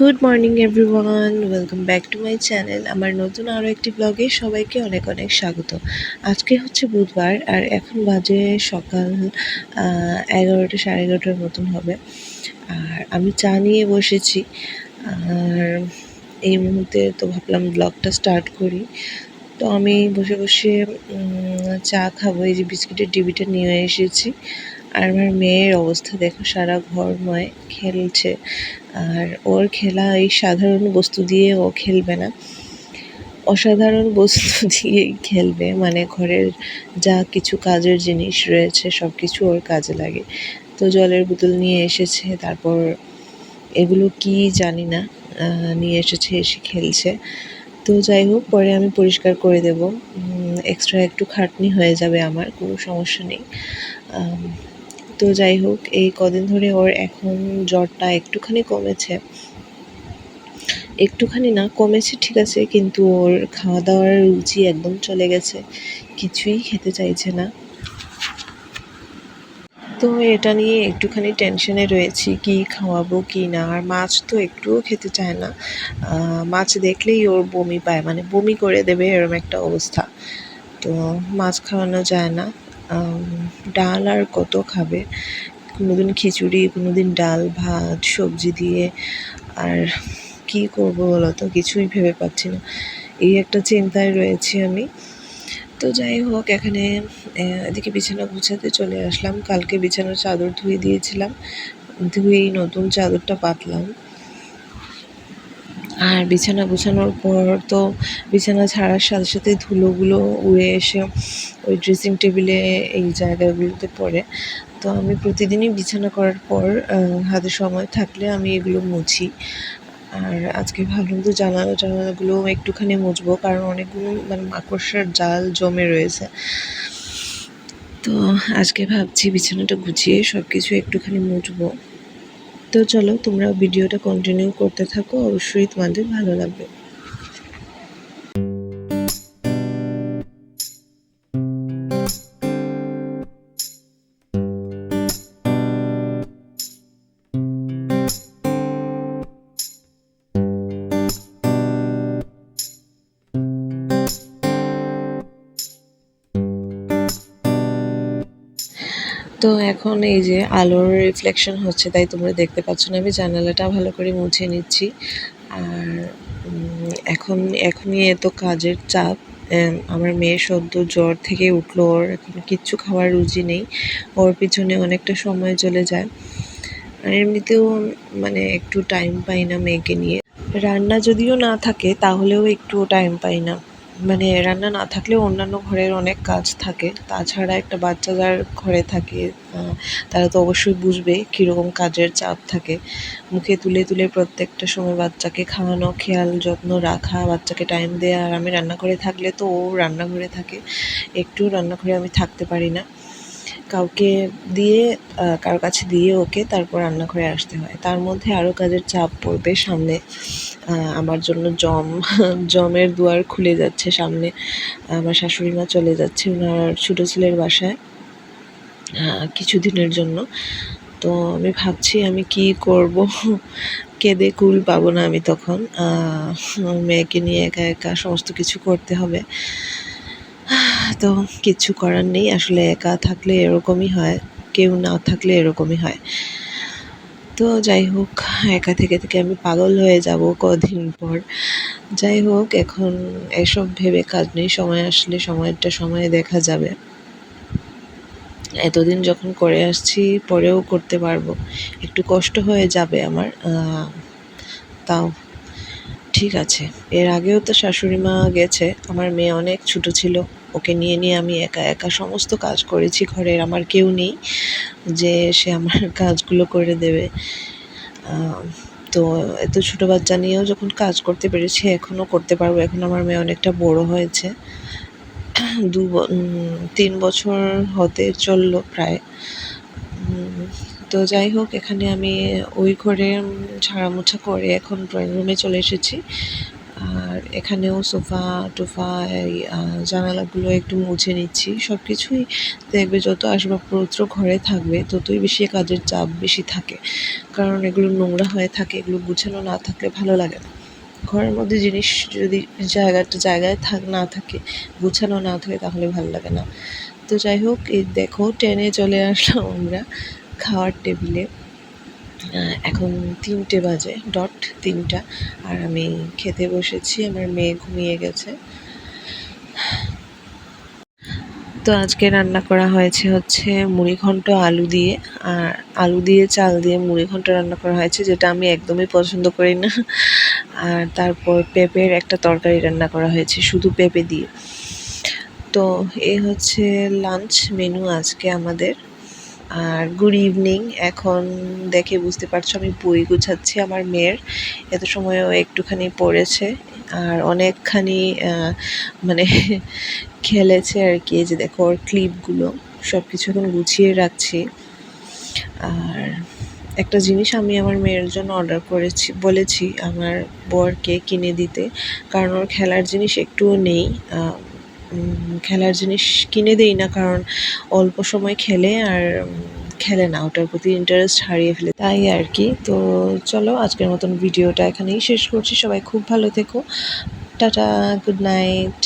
Good morning everyone, welcome back to my channel. আমার নতুন আরও একটি ব্লগে সবাইকে অনেক অনেক স্বাগত। আজকে হচ্ছে বুধবার আর এখন বাজে সকাল 11টা 11:30 মতন হবে। আর আমি চা নিয়ে বসেছি। আর এই মুহূর্তে তো ভাবলাম ব্লগটা স্টার্ট করি। তো আমি বসে বসে চা খাবো। এই যে বিস্কিটের ডিবিটা নিয়ে এসেছি। আর আমার মেয়ের অবস্থা দেখো, সারা ঘরময় খেলছে। আর ওর খেলা এই সাধারণ বস্তু দিয়ে ও খেলবে না, অসাধারণ বস্তু দিয়েই খেলবে। মানে ঘরের যা কিছু কাজের জিনিস রয়েছে সব কিছু ওর কাজে লাগে। তো জলের বোতল নিয়ে এসেছে, তারপর এগুলো কি জানি না নিয়ে এসেছে, এসে খেলছে। তো যাই হোক, পরে আমি পরিষ্কার করে দেব। এক্সট্রা একটু খাটনি হয়ে যাবে, আমার কোনো সমস্যা নেই। তো যাই হোক, এই কদিন ধরে ওর এখন জ্বরটা একটুখানি কমেছে। একটুখানি না, কমেছে ঠিক আছে, কিন্তু ওর খাওয়া দাওয়ার রুচি একদম চলে গেছে, কিছুই খেতে চাইছে না। তো এটা নিয়ে একটুখানি টেনশনে রয়েছি, কি খাওয়াবো কি না। আর মাছ তো একটুও খেতে চায় না, মাছ দেখলেই ওর বমি পায়, মানে বমি করে দেবে এরকম একটা অবস্থা। তো মাছ খাওয়ানো যায় না। ডাল আর কত খাবে, কোনোদিন খিচুড়ি, কোনোদিন ডাল ভাত সবজি দিয়ে। আর কি করবো বলো তো, কিছুই ভেবে পাচ্ছি না, এই একটা চিন্তায় রয়েছি আমি। তো যাই হোক, এখানে এদিকে বিছানা গুছাতে চলে আসলাম। কালকে বিছানার চাদর ধুয়ে দিয়েছিলাম, ধুয়েই নতুন চাদরটা পাতলাম। আর বিছানা গুছানোর পর তো বিছানা ছাড়ার সাথে সাথে ধুলোগুলো উড়ে এসে ওই ড্রেসিং টেবিলে এই জায়গাগুলোতে পড়ে। তো আমি প্রতিদিনই বিছানা করার পর হাতে সময় থাকলে আমি এগুলো মুছি। আর আজকে ভাবলাম তো জানালাগুলো একটুখানি মুছবো, কারণ অনেকগুলো মানে মাকড়সার জাল জমে রয়েছে। তো আজকে ভাবছি বিছানাটা গুছিয়ে সব কিছু একটুখানি মুছবো। তো চলো, তোমরা ভিডিওটা কন্টিনিউ করতে থাকো, অবশ্যই তোমাদের ভালো লাগবে। তো এখন এই যে আলোর রিফ্লেকশন হচ্ছে, তাই তোমরা দেখতে পাচ্ছ না। আমি জানালাটা ভালো করে মুছে নিচ্ছি। আর এখনই এত কাজের চাপ। আমার মেয়ে সদ্য জ্বর থেকে উঠলো, ওর এখন কিচ্ছু খাওয়ার রুচি নেই, ওর পিছনে অনেকটা সময় চলে যায়। আর এমনিতেও মানে একটু টাইম পাই না মেয়েকে নিয়ে। রান্না যদিও না থাকে তাহলেও একটুও টাইম পাই না। মানে রান্না না থাকলেও অন্যান্য ঘরের অনেক কাজ থাকে। তাছাড়া একটা বাচ্চা যার ঘরে থাকে, তারা তো অবশ্যই বুঝবে কীরকম কাজের চাপ থাকে। মুখে তুলে তুলে প্রত্যেকটা সময় বাচ্চাকে খাওয়ানো, খেয়াল যত্ন রাখা, বাচ্চাকে টাইম দেওয়া। আর আমি রান্নাঘরে থাকলে তো ও রান্নাঘরে থাকে, একটুও রান্নাঘরে আমি থাকতে পারি না। কাউকে দিয়ে, কারো কাছে দিয়ে ওকে তারপর রান্নাঘরে আসতে হয়। তার মধ্যে আরও কাজের চাপ পড়বে সামনে। আমার জন্য জমের দুয়ার খুলে যাচ্ছে সামনে। আমার শাশুড়ি মা চলে যাচ্ছে ওনার ছোটো ছেলের বাসায় কিছুদিনের জন্য। তো আমি ভাবছি আমি কি করব, কেঁদে কুল পাবো না আমি তখন। মেয়েকে নিয়ে একা একা সমস্ত কিছু করতে হবে। তো কিচ্ছু করার নেই, আসলে একা থাকলে এরকমই হয়, কেউ না থাকলে এরকমই হয়। তো যাই হোক, একা থেকে থেকে আমি পাগল হয়ে যাব কদিন পর। যাই হোক, এখন এসব ভেবে কাজ নেই, সময় আসলে সময়ে দেখা যাবে। এতদিন যখন করে আসছি পরেও করতে পারবো, একটু কষ্ট হয়ে যাবে আমার, তাও ঠিক আছে। এর আগেও তো শাশুড়ি মা গেছে, আমার মেয়ে অনেক ছোটো ছিল, ওকে নিয়ে নিয়ে আমি একা একা সমস্ত কাজ করেছি ঘরের। আমার কেউ নেই যে সে আমার কাজগুলো করে দেবে। তো এত ছোটো বাচ্চা নিয়েও যখন কাজ করতে পেরেছি, এখনও করতে পারবো। এখন আমার মেয়ে অনেকটা বড় হয়েছে, 3 বছর হতে চললো প্রায়। তো যাই হোক, এখানে আমি ওই ঘরে ঝাড়া মোছা করে এখন ড্রয়িং রুমে চলে এসেছি। আর এখানেও সোফা টোফা এই জানালাগুলো একটু মুছে নিচ্ছি। সব কিছুই দেখবে যত আসবাবপত্র ঘরে থাকবে ততই বেশি কাজের চাপ বেশি থাকে, কারণ এগুলো নোংরা হয়ে থাকে, এগুলো গুছানো না থাকলে ভালো লাগে না। ঘরের মধ্যে জিনিস যদি জায়গায় না থাকে, গুছানো না থাকে, তাহলে ভালো লাগে না। তো যাই হোক, এই দেখো ট্রেনে চলে আসলাম আমরা খাওয়ার টেবিলে। এখন ৩টে বাজে, ডট ৩টা, আর আমি খেতে বসেছি। আমার মেয়ে ঘুমিয়ে গেছে। তো আজকে রান্না করা হয়েছে হচ্ছে মুড়িঘন্ট আলু দিয়ে, আর আলু দিয়ে চাল দিয়ে মুড়িঘন্ট রান্না করা হয়েছে, যেটা আমি একদমই পছন্দ করি না। আর তারপর পেঁপের একটা তরকারি রান্না করা হয়েছে শুধু পেঁপে দিয়ে। তো এই হচ্ছে লাঞ্চ মেনু আজকে আমাদের। আর গুড ইভিনিং। এখন দেখে বুঝতে পারছো আমি বই গুছাচ্ছি আমার মেয়ের। এত সময়ও একটুখানি পড়েছে আর অনেকখানি মানে খেলেছে আর কি। এই যে দেখো ওর ক্লিপগুলো সব কিছু এখন গুছিয়ে রাখছি। আর একটা জিনিস আমি আমার মেয়ের জন্য অর্ডার করেছি, বলেছি আমার বরকে কিনে দিতে, কারণ ওর খেলার জিনিস একটুও নেই। খেলার জিনিস কিনে দেই না, কারণ অল্প সময় খেলে আর খেলে না, ওটার প্রতি ইন্টারেস্ট হারিয়ে ফেলে, তাই আর কি। তো চলো আজকের মতন ভিডিওটা এখানেই শেষ করছি। সবাই খুব ভালো থেকো। Tata, good night.